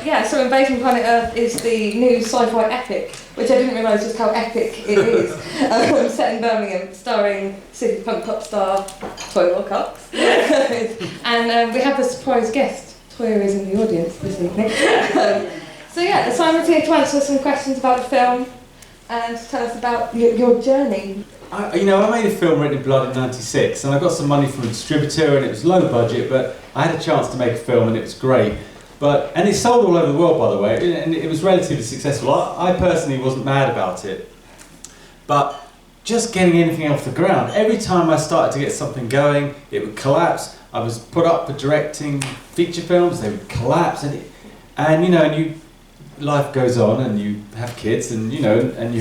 So Invasion Planet Earth is the new sci-fi epic, which I didn't realise just how epic it is. Set in Birmingham, starring city punk pop star Toyah Cox. And we have a surprise guest. Toyah is in the audience this evening. Simon's here to answer some questions about the film and tell us about your journey. I made a film, Written in Blood, in '96, and I got some money from a distributor, and it was low budget, but I had a chance to make a film, and it was great. And it sold all over the world, by the way, and it was relatively successful. I personally wasn't mad about it, but just getting anything off the ground, every time I started to get something going, it would collapse. I was put up for directing feature films, they would collapse, and life goes on, and you have kids, and you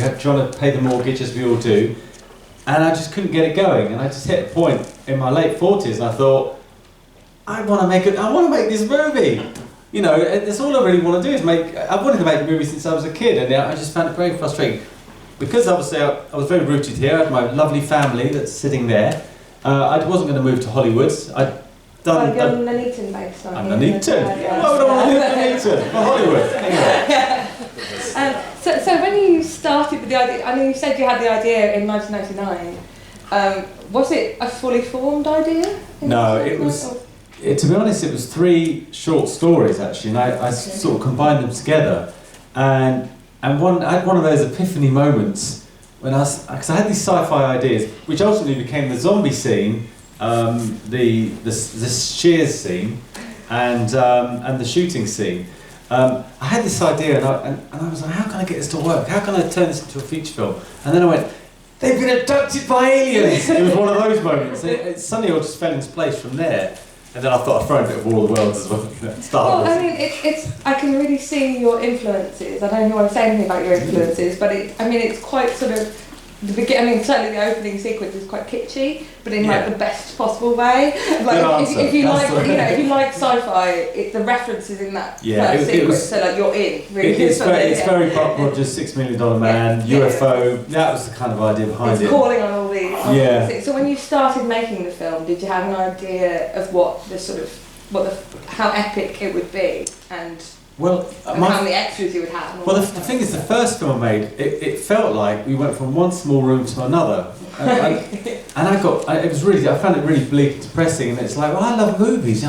have trying to pay the mortgage, as we all do. And I just couldn't get it going, and I just hit a point in my late 40s, and I thought, I want to make this movie. That's all I really want to do is make. I wanted to make a movie since I was a kid, and I just found it very frustrating. Because obviously I was very rooted here. I had my lovely family that's sitting there. I wasn't going to move to Hollywood. You're Nuneaton based, aren't you? I'm Nuneaton. Why would I want to live in Nuneaton? For Hollywood. Anyway. So when you started with the idea, I know you said you had the idea in 1999. Was it a fully formed idea? No, it was. To be honest, it was 3 short stories actually, and I sort of combined them together. And I had one of those epiphany moments when because I had these sci-fi ideas, which ultimately became the zombie scene, the shears scene, and the shooting scene. I had this idea, and I was like, how can I get this to work? How can I turn this into a feature film? And then I went, they've been abducted by aliens! It was one of those moments. It suddenly all just fell into place from there. And then I thought I'd throw a bit of War of the Worlds as well. I can really see your influences. I don't know want to say anything about your influences, but it's quite sort of certainly the opening sequence is quite kitschy, but in the best possible way. If you like sci-fi, the references in that first sequence, so you're in. Really, it's very Buck Rogers, $6 Million Man, UFO. That was the kind of idea behind it. It's calling on all these. Things. So when you started making the film, did you have an idea of how epic it would be and how many extras you would have? Well, the thing is, the first film I made, it felt like we went from one small room to another, and I found it really bleak and depressing. And it's like, well, I love movies,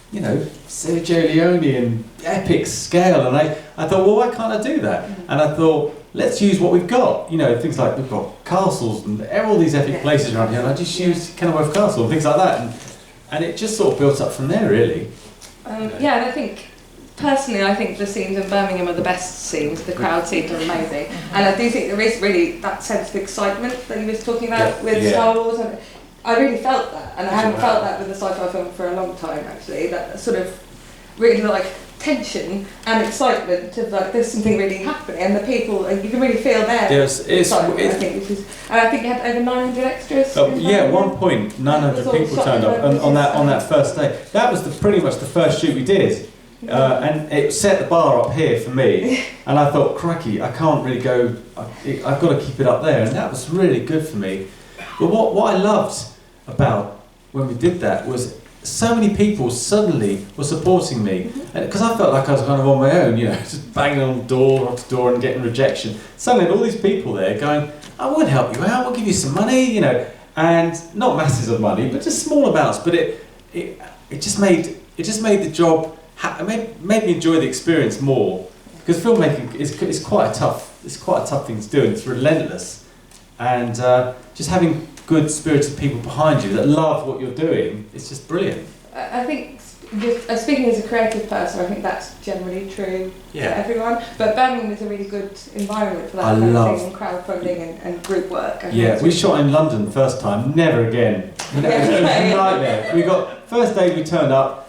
Sergio Leone and epic scale, and I thought, well, why can't I do that? And I thought, let's use what we've got. Things like we've got castles and all these epic places around here, and I just used Kenilworth Castle and things like that, and it just sort of built up from there, really. And I think. Personally, I think the scenes in Birmingham are the best scenes. The crowd scenes are amazing, and I do think there is really that sense of excitement that you was talking about with Star Wars. And I really felt that, and I haven't felt that with a sci-fi film for a long time. Actually, that sort of really tension and excitement of there's something really happening, and the people you can really feel their excitement. I think, and I think you had over 900 extras. At one point 900 people turned up on that first day. That was pretty much the first shoot we did. And it set the bar up here for me, and I thought, crikey, I can't really go, I've got to keep it up there, and that was really good for me. But what I loved about when we did that was so many people suddenly were supporting me, because I felt like I was kind of on my own, just banging on door after door and getting rejection. Suddenly all these people there going, I will help you out, we'll give you some money, and not masses of money, but just small amounts. But it just made the job. It made me enjoy the experience more, because filmmaking is quite a tough thing to do, and it's relentless, and just having good spirited people behind you that love what you're doing, it's just brilliant. I think speaking as a creative person, I think that's generally true for everyone, but Birmingham is a really good environment for that kind of thing, and crowdfunding and group work. We shot in London the first time, never again. It was a nightmare. First day we turned up,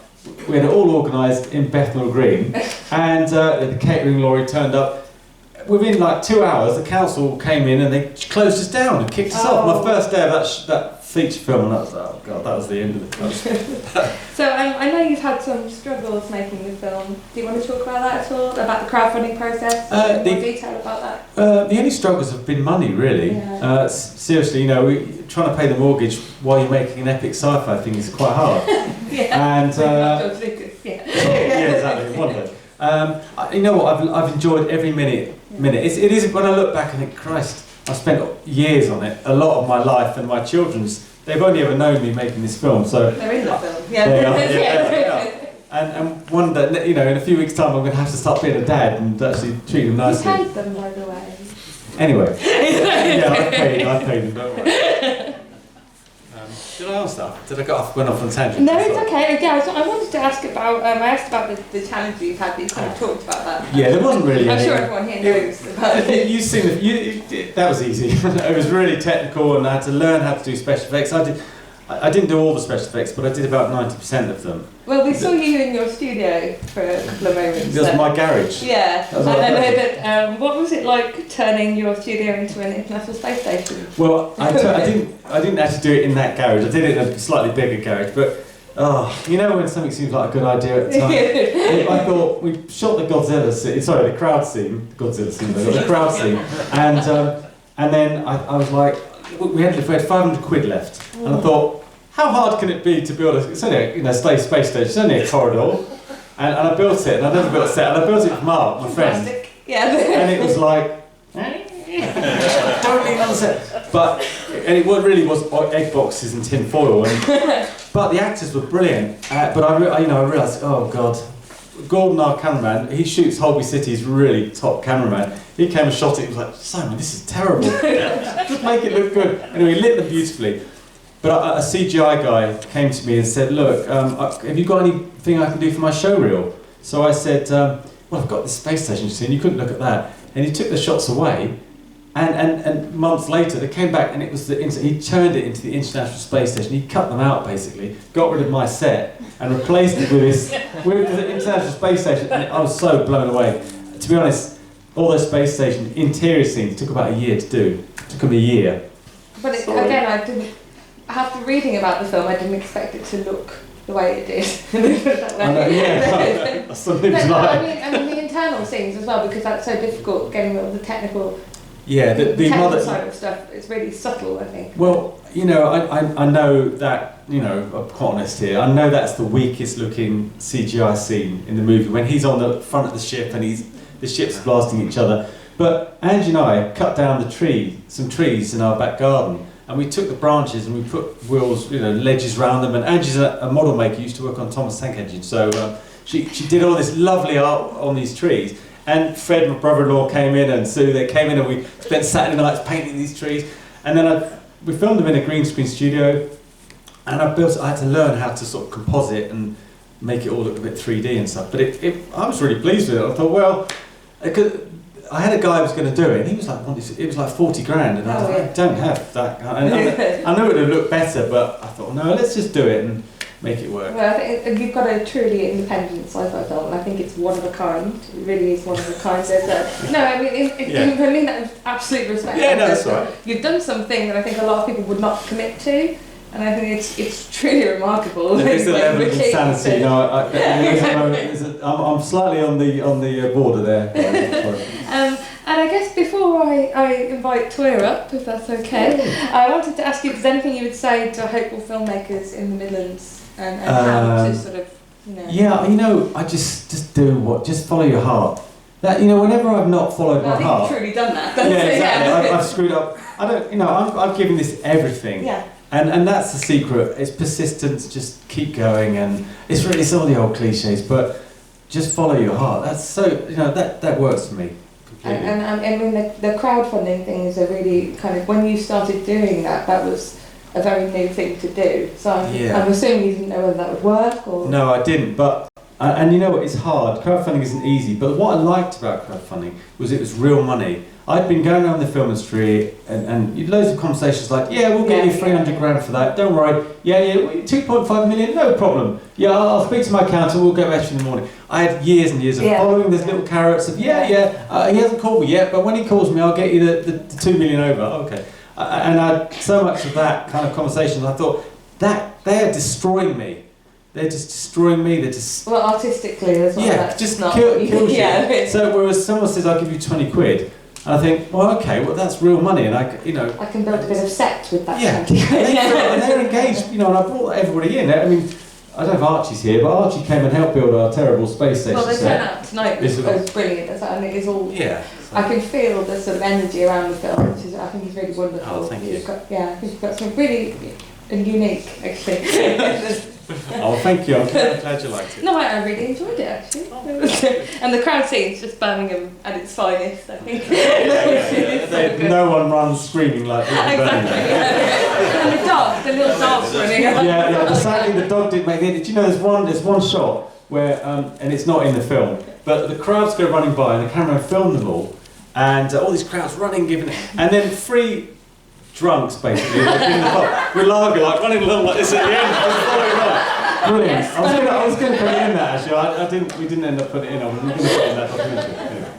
we had it all organised in Bethnal Green, and the catering lorry turned up. Within 2 hours, the council came in and they closed us down and kicked us off. My first day of that feature film, and that was the end of the film. So I know you've had some struggles making the film. Do you want to talk about that at all? About the crowdfunding process? More detail about that? The only struggles have been money, really. Seriously, trying to pay the mortgage while you're making an epic sci-fi thing is quite hard. And exactly. One day. You know what? I've enjoyed every minute. It is when I look back and think, Christ, I've spent years on it. A lot of my life and my children's. They've only ever known me making this film, so they're in the film. Yeah. They are. And one that, you know, in a few weeks' time, I'm going to have to start being a dad and actually treat them nicely. You paid them, by the way. Anyway, yeah, I paid them. Don't worry. Did I answer that? Did I went off on a tangent? No, it's okay. Yeah, I wanted to ask about. I asked about the challenge you've had. But you kind of talked about that. Yeah, there wasn't really. I'm sure everyone here knows about it. You've seen it. That was easy. It was really technical, and I had to learn how to do special effects. I didn't do all the special effects, but I did about 90% of them. Well, we saw you in your studio for a couple of moments. That was my garage. Yeah, and I know that. What was it like turning your studio into an international space station? Well, I didn't actually do it in that garage. I did it in a slightly bigger garage, but you know when something seems like a good idea at the time. I thought we shot the Godzilla scene. Sorry, the crowd scene. The crowd scene, and then I was like, we had 500 quid left, and I thought, how hard can it be to build it's only a space station, it's only a corridor, and I built it, and I never built a set, and I built it with Mark, my friend, and it was like, totally nonsense, and it really was egg boxes and tin foil, but the actors were brilliant, but I realised, oh God, Gordon, our cameraman, he shoots Holby City, he's really top cameraman. He came and shot it, he was like, Simon, this is terrible. Just make it look good. Anyway, he lit them beautifully. But a CGI guy came to me and said, look, have you got anything I can do for my show reel? So I said, well, I've got this space station, you see, and you couldn't look at that. And he took the shots away, and months later they came back and it was he turned it into the International Space Station. He cut them out basically, got rid of my set, and replaced it with the International Space Station, and I was so blown away. To be honest, all those space station interior scenes took about a year to do. It took them a year. But again, after reading about the film, I didn't expect it to look the way it did. I know, yeah. That's something to like. I mean the internal scenes as well, because that's so difficult getting all the technical. Yeah, the technical side of stuff. It's really subtle, I think. Well, you know, I know that, you know, I'm quite honest here, I know that's the weakest looking CGI scene in the movie, when he's on the front of the ship and the ship's blasting each other. But Angie and I cut down some trees in our back garden, and we took the branches and we put wheels, you know, ledges around them, and Angie's a model maker, used to work on Thomas Tank Engine, so she did all this lovely art on these trees. And Fred, my brother-in-law, came in, and Sue, they came in, and we spent Saturday nights painting these trees. And then we filmed them in a green screen studio, and I had to learn how to sort of composite and make it all look a bit 3D and stuff. But I was really pleased with it. I thought, well, I had a guy who was going to do it, and he was like, it was like 40 grand, and I was like, I don't have that. And I knew it would look better, but I thought, no, let's just do it and make it work. Well, I think you've got a truly independent sci-fi film, and I think it's one of a kind. It really is one of a kind. No, I mean that with absolute respect. Yeah, no, that's right. You've done something that I think a lot of people would not commit to, and I think it's truly remarkable. There's a level of insanity. You know, I'm slightly on the border there. And I guess before I invite Toyah up, if that's okay, I wanted to ask you if there's anything you would say to hopeful filmmakers in the Midlands and how to sort of, you know. Yeah, you know, I just follow your heart. That, you know, whenever I've not followed my heart. I think you've truly done that. Yeah, exactly. I've screwed up. I don't, you know, I've given this everything. Yeah. And that's the secret. It's persistence. Just keep going, and it's really some of the old cliches, but just follow your heart. That's so, you know, that works for me. And I mean, the crowdfunding thing is a really kind of, when you started doing that was a very new thing to do. So I'm assuming you didn't know whether that would work or. No, I didn't. But and you know what? It's hard. Crowdfunding isn't easy. But what I liked about crowdfunding was it was real money. I'd been going around the film industry and loads of conversations like, yeah, we'll get you 300 grand for that. Don't worry. Yeah, 2.5 million, no problem. Yeah, I'll speak to my accountant. We'll get back to you in the morning. I had years and years of following those little carrots of, he hasn't called me yet, but when he calls me, I'll get you the 2 million over. Okay. And I had so much of that kind of conversations. I thought, that they are destroying me. They're just destroying me. They're just... Well, artistically as well. Yeah, just kill shit. So whereas someone says, I'll give you 20 quid, and I think, well, okay, well, that's real money, and I can build a bit of set with that. Yeah, and they're engaged, you know, and I brought everybody in. I mean, I don't know if Archie's here, but Archie came and helped build our terrible space station Well, the set. turnout tonight was brilliant, and it is all. Yeah. I can feel the sort of energy around the film, which is, I think, is really wonderful. Oh, thank you. I think you've got some really unique, actually. Oh, thank you. I'm Glad you liked it. No, I really enjoyed it, actually. And the crowd scene's just Birmingham at its finest, I think. No one runs screaming like this. Exactly. And the little dog's running. Yeah. Sadly, the dog didn't make it. Did you know there's one shot where, and it's not in the film, but the crowds go running by and the camera filmed them all, and all these crowds running, giving it, and then 3 drunks basically in the pub with lager, like running along like this at the end. Brilliant. Yes. I was going to put it in there actually. We didn't end up putting it in. We were going to put it in that documentary. Anyway.